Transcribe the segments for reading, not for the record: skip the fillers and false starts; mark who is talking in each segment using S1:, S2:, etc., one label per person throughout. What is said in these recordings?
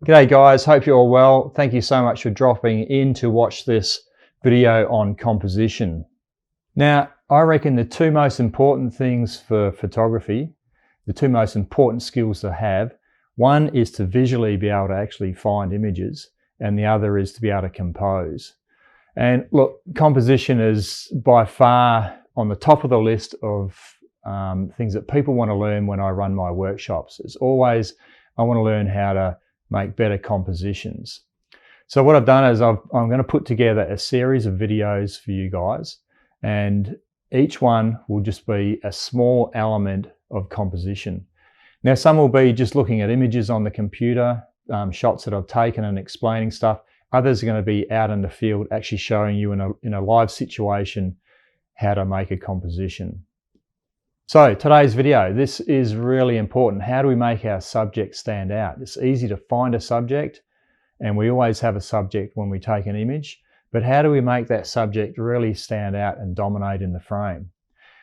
S1: G'day guys, hope you're all well. Thank you so much for dropping in to watch this video on composition. Now, I reckon the two most important things for photography, the two most important skills to have, one is to visually be able to actually find images, and the other is to be able to compose. And look, composition is by far on the top of the list of things that people want to learn when I run my workshops. It's always, I want to learn how to make better compositions. So what I've done is I'm going to put together a series of videos for you guys, and each one will just be a small element of composition. Now, some will be just looking at images on the computer, shots that I've taken and explaining stuff. Others are going to be out in the field actually showing you in a live situation how to make a composition. So today's video, this is really important. How do we make our subject stand out? It's easy to find a subject, and we always have a subject when we take an image, but how do we make that subject really stand out and dominate in the frame?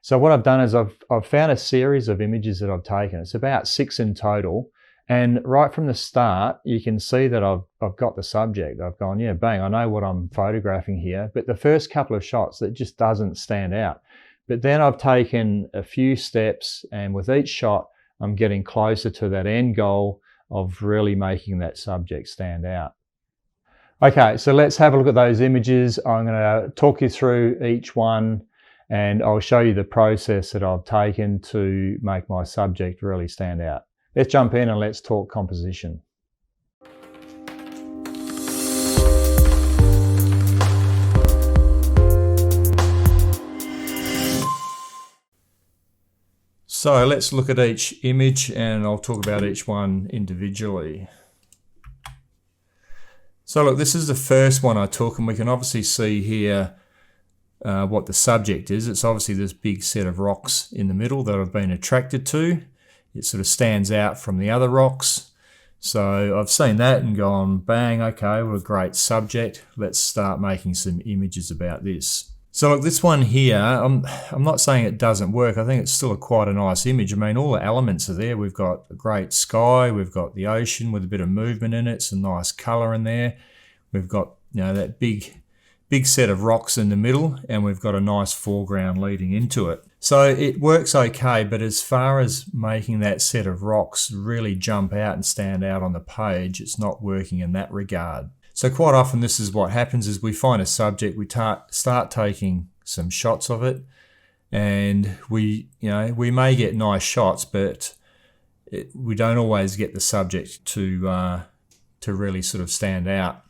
S1: So what I've done is I've found a series of images that I've taken. It's about 6 in total, and right from the start you can see that I've got the subject. I've gone, yeah, bang, I know what I'm photographing here, but the first couple of shots, that just doesn't stand out. But then I've taken a few steps, and with each shot, I'm getting closer to that end goal of really making that subject stand out. Okay, so let's have a look at those images. I'm going to talk you through each one, and I'll show you the process that I've taken to make my subject really stand out. Let's jump in and let's talk composition. So let's look at each image, and I'll talk about each one individually. So look, this is the first one I took, and we can obviously see here what the subject is. It's obviously this big set of rocks in the middle that I've been attracted to. It sort of stands out from the other rocks. So I've seen that and gone, bang, okay, what a great subject. Let's start making some images about this. So look, this one here, I'm not saying it doesn't work. I think it's still quite a nice image. I mean, all the elements are there. We've got a great sky, we've got the ocean with a bit of movement in it, some nice color in there. We've got, you know, that big set of rocks in the middle, and we've got a nice foreground leading into it. So it works okay, but as far as making that set of rocks really jump out and stand out on the page, it's not working in that regard. So quite often this is what happens: is we find a subject, we start taking some shots of it, and we may get nice shots, but we don't always get the subject to really sort of stand out.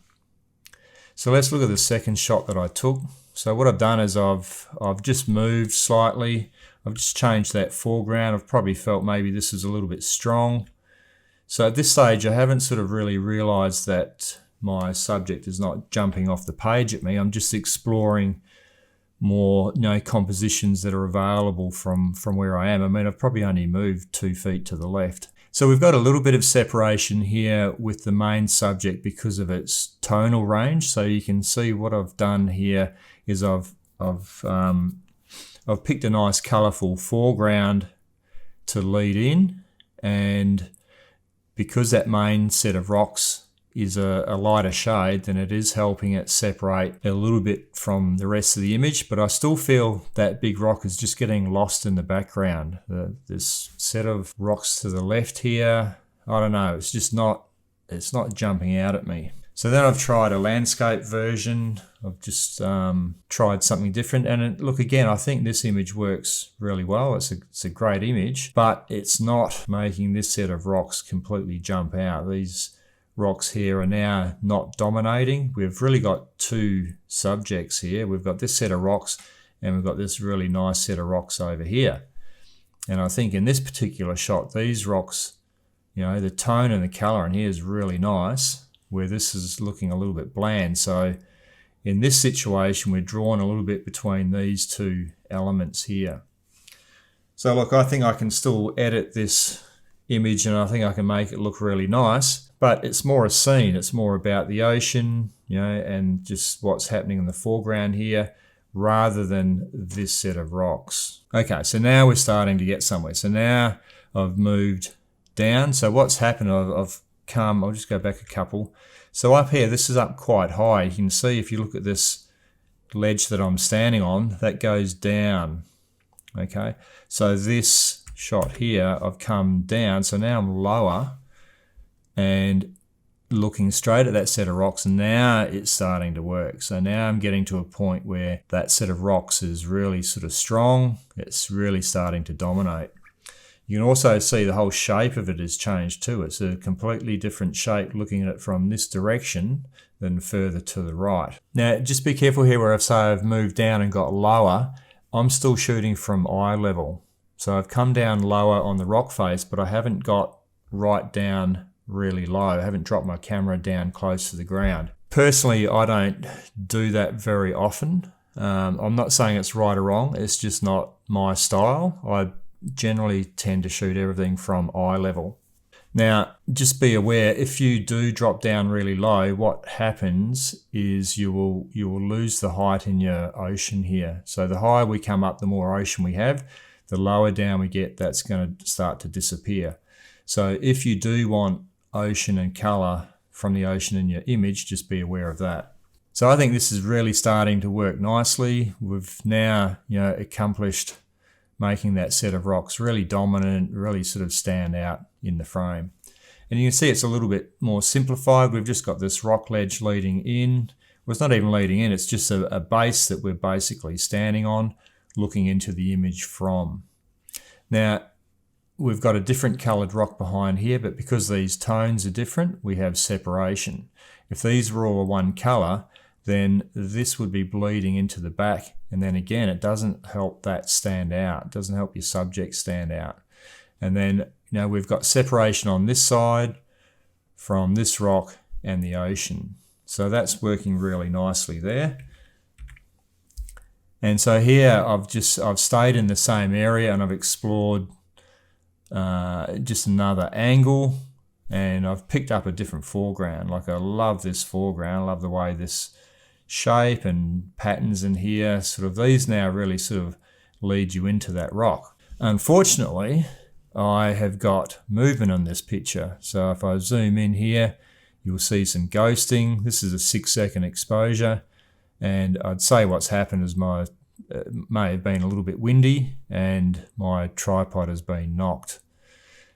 S1: So let's look at the second shot that I took. So what I've done is I've just moved slightly. I've just changed that foreground. I've probably felt maybe this is a little bit strong. So at this stage I haven't sort of really realized that my subject is not jumping off the page at me. I'm just exploring more, compositions that are available from where I am. I mean, I've probably only moved 2 feet to the left. So we've got a little bit of separation here with the main subject because of its tonal range. So you can see what I've done here is I've picked a nice colourful foreground to lead in, and because that main set of rocks is a lighter shade, then it is helping it separate a little bit from the rest of the image, but I still feel that big rock is just getting lost in the background. This set of rocks to the left here, I don't know, it's not jumping out at me. So then I've tried a landscape version. I've just tried something different, and look, again, I think this image works really well. It's a great image, but it's not making this set of rocks completely jump out. These rocks here are now not dominating. We've really got two subjects here. We've got this set of rocks, and we've got this really nice set of rocks over here. And I think in this particular shot, these rocks, the tone and the color in here is really nice, where this is looking a little bit bland. So in this situation, we're drawn a little bit between these two elements here. So look, I think I can still edit this image, and I think I can make it look really nice. But it's more a scene. It's more about the ocean, and just what's happening in the foreground here, rather than this set of rocks. Okay, so now we're starting to get somewhere. So now I've moved down. So what's happened, I've
S2: I'll just go back a couple. So up here, this is up quite high. You can see if you look at this ledge that I'm standing on, that goes down. Okay, so this shot here, I've come down, so now I'm lower and looking straight at that set of rocks, and now it's starting to work. So now I'm getting to a point where that set of rocks is really sort of strong. It's really starting to dominate. You can also see the whole shape of it has changed too. It's a completely different shape looking at it from this direction than further to the right. Now, just be careful here where I've moved down and got lower. I'm still shooting from eye level. So I've come down lower on the rock face, but I haven't got right down really low. I haven't dropped my camera down close to the ground. Personally, I don't do that very often. I'm not saying it's right or wrong. It's just not my style. I generally tend to shoot everything from eye level. Now, just be aware, if you do drop down really low, what happens is you will lose the height in your ocean here. So the higher we come up, the more ocean we have. The lower down we get, that's going to start to disappear. So if you do want ocean and color from the ocean in your image, just be aware of that. So I think this is really starting to work nicely. We've now, accomplished making that set of rocks really dominant, really sort of stand out in the frame. And you can see it's a little bit more simplified. We've just got this rock ledge leading in. Well, it's not even leading in, it's just a base that we're basically standing on, looking into the image from. Now, we've got a different coloured rock behind here, but because these tones are different, we have separation. If these were all one colour, then this would be bleeding into the back. And then again, it doesn't help that stand out. It doesn't help your subject stand out. And then, we've got separation on this side from this rock and the ocean. So that's working really nicely there. And so here I've stayed in the same area and I've explored just another angle, and I've picked up a different foreground. Like, I love this foreground. I love the way this shape and patterns in here, these now really lead you into that rock. Unfortunately, I have got movement on this picture. So if I zoom in here, you'll see some ghosting. This is a 6-second exposure, and I'd say what's happened is it may have been a little bit windy and my tripod has been knocked.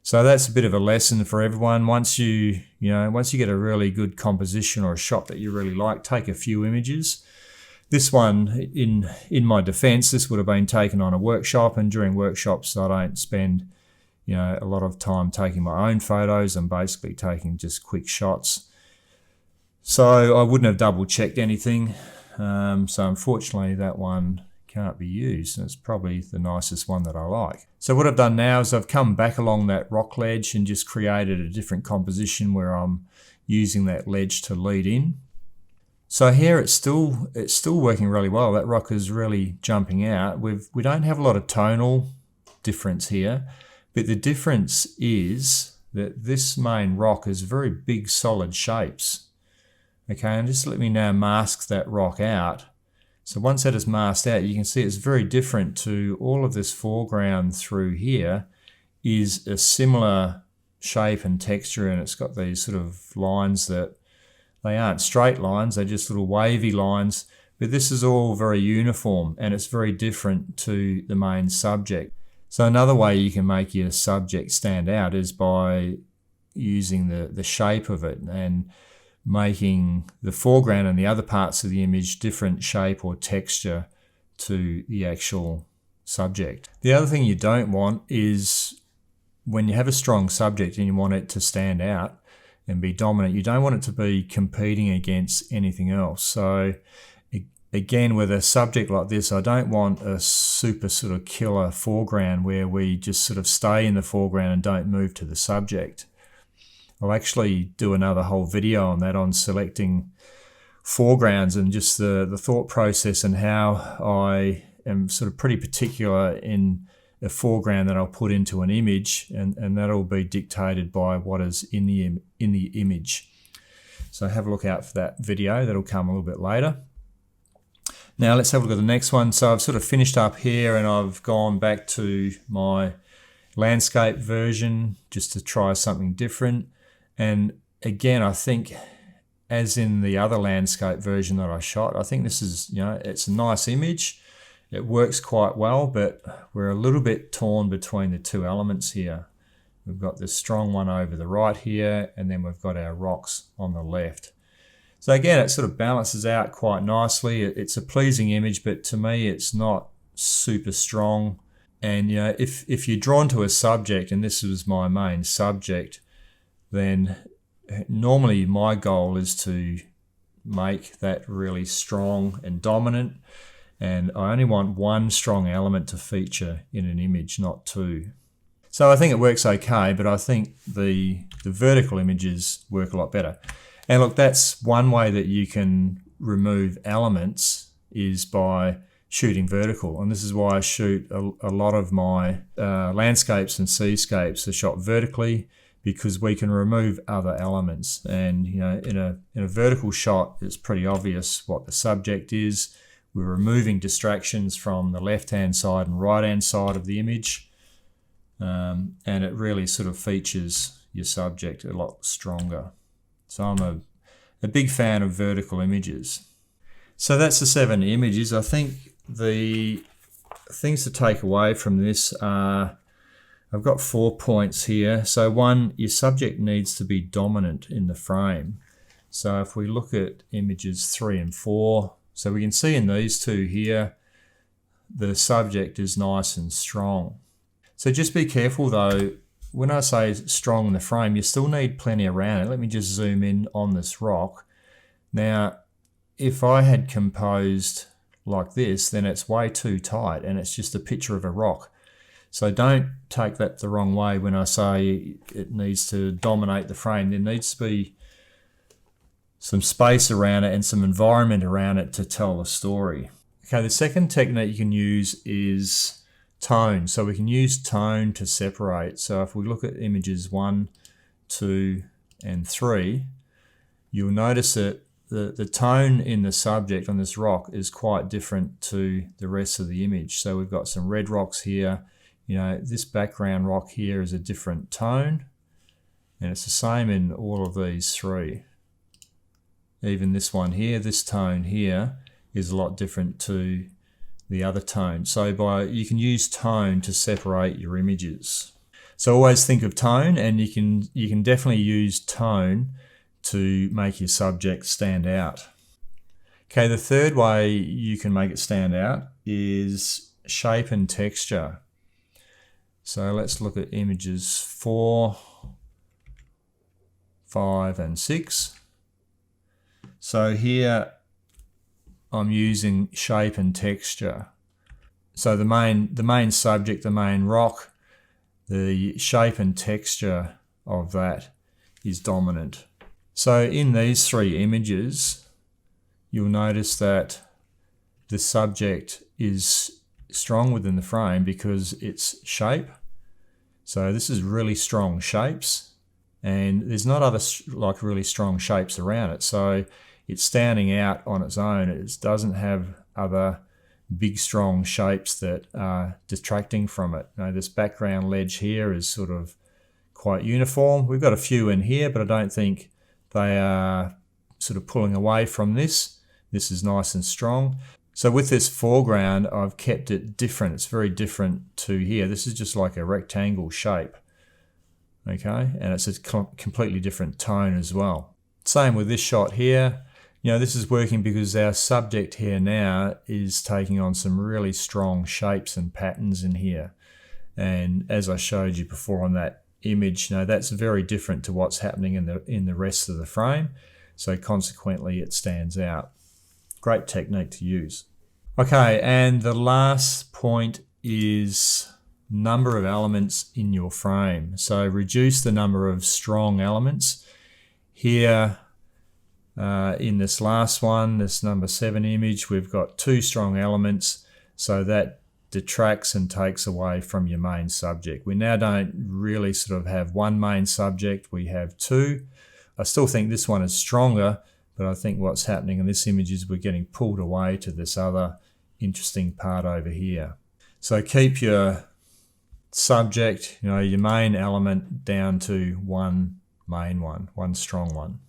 S2: So that's a bit of a lesson for everyone. Once you get a really good composition or a shot that you really like, take a few images. This one, in my defense, this would have been taken on a workshop, and during workshops I don't spend a lot of time taking my own photos. I'm basically taking just quick shots. So I wouldn't have double checked anything. So unfortunately that one can't be used, and it's probably the nicest one that I like. So what I've done now is I've come back along that rock ledge and just created a different composition where I'm using that ledge to lead in. So here it's still working really well. That rock is really jumping out. We don't have a lot of tonal difference here, but the difference is that this main rock is very big solid shapes. Okay, and just let me now mask that rock out. So once that is masked out, you can see it's very different to all of this foreground through here is a similar shape and texture, and it's got these sort of lines that they aren't straight lines, they're just little wavy lines, but this is all very uniform and it's very different to the main subject. So another way you can make your subject stand out is by using the shape of it and making the foreground and the other parts of the image different shape or texture to the actual subject. The other thing you don't want is when you have a strong subject and you want it to stand out and be dominant, you don't want it to be competing against anything else. So again, with a subject like this, I don't want a super sort of killer foreground where we just sort of stay in the foreground and don't move to the subject. I'll actually do another whole video on that, on selecting foregrounds and just the thought process and how I am sort of pretty particular in a foreground that I'll put into an image, and that'll be dictated by what is in the image. So have a look out for that video. That'll come a little bit later. Now let's have a look at the next one. So I've sort of finished up here and I've gone back to my landscape version just to try something different. And again, I think, as in the other landscape version that I shot, I think this is, it's a nice image. It works quite well, but we're a little bit torn between the two elements here. We've got this strong one over the right here, and then we've got our rocks on the left. So again, it sort of balances out quite nicely. It's a pleasing image, but to me, it's not super strong. And if you're drawn to a subject, and this was my main subject, then normally my goal is to make that really strong and dominant. And I only want one strong element to feature in an image, not two. So I think it works okay, but I think the vertical images work a lot better. And look, that's one way that you can remove elements, is by shooting vertical. And this is why I shoot a lot of my landscapes and seascapes are shot vertically, because we can remove other elements. And in a vertical shot, it's pretty obvious what the subject is. We're removing distractions from the left-hand side and right-hand side of the image. And it really sort of features your subject a lot stronger. So I'm a big fan of vertical images. So that's the 7 images. I think the things to take away from this are, I've got 4 points here. So 1, your subject needs to be dominant in the frame. So if we look at images 3 and 4, so we can see in these two here, the subject is nice and strong. So just be careful though, when I say strong in the frame, you still need plenty around it. Let me just zoom in on this rock. Now, if I had composed like this, then it's way too tight and it's just a picture of a rock. So don't take that the wrong way when I say it needs to dominate the frame. There needs to be some space around it and some environment around it to tell the story. Okay, the second technique you can use is tone. So we can use tone to separate. So if we look at images 1, 2, and 3, you'll notice that the tone in the subject on this rock is quite different to the rest of the image. So we've got some red rocks here. This background rock here is a different tone, and it's the same in all of these 3. Even this one here, this tone here, is a lot different to the other tone. So you can use tone to separate your images. So always think of tone, and you can definitely use tone to make your subject stand out. Okay, the third way you can make it stand out is shape and texture. So let's look at images 4, 5, and 6. So here I'm using shape and texture. So the main subject, the main rock, the shape and texture of that is dominant. So in these 3 images, you'll notice that the subject is strong within the frame because it's shape. So this is really strong shapes, and there's not other like really strong shapes around it. So it's standing out on its own. It doesn't have other big strong shapes that are detracting from it. This background ledge here is sort of quite uniform. We've got a few in here, but I don't think they are sort of pulling away from this. This is nice and strong. So with this foreground, I've kept it different. It's very different to here. This is just like a rectangle shape, okay? And it's a completely different tone as well. Same with this shot here. This is working because our subject here now is taking on some really strong shapes and patterns in here. And as I showed you before on that image, that's very different to what's happening in the rest of the frame. So consequently, it stands out. Great technique to use. Okay, and the last point is number of elements in your frame. So reduce the number of strong elements. Here, in this last one, this number 7 image, we've got 2 strong elements, so that detracts and takes away from your main subject. We now don't really sort of have one main subject, we have 2. I still think this one is stronger, but I think what's happening in this image is we're getting pulled away to this other interesting part over here. So keep your subject, your main element down to one main one strong one.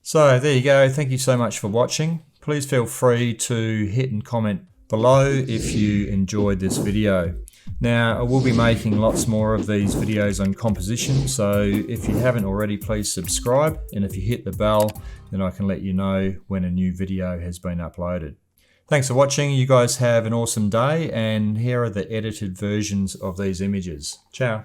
S2: So there you go. Thank you so much for watching. Please feel free to hit and comment below if you enjoyed this video. Now, I will be making lots more of these videos on composition, so if you haven't already, please subscribe, and if you hit the bell, then I can let you know when a new video has been uploaded. Thanks for watching. You guys have an awesome day, and here are the edited versions of these images. Ciao.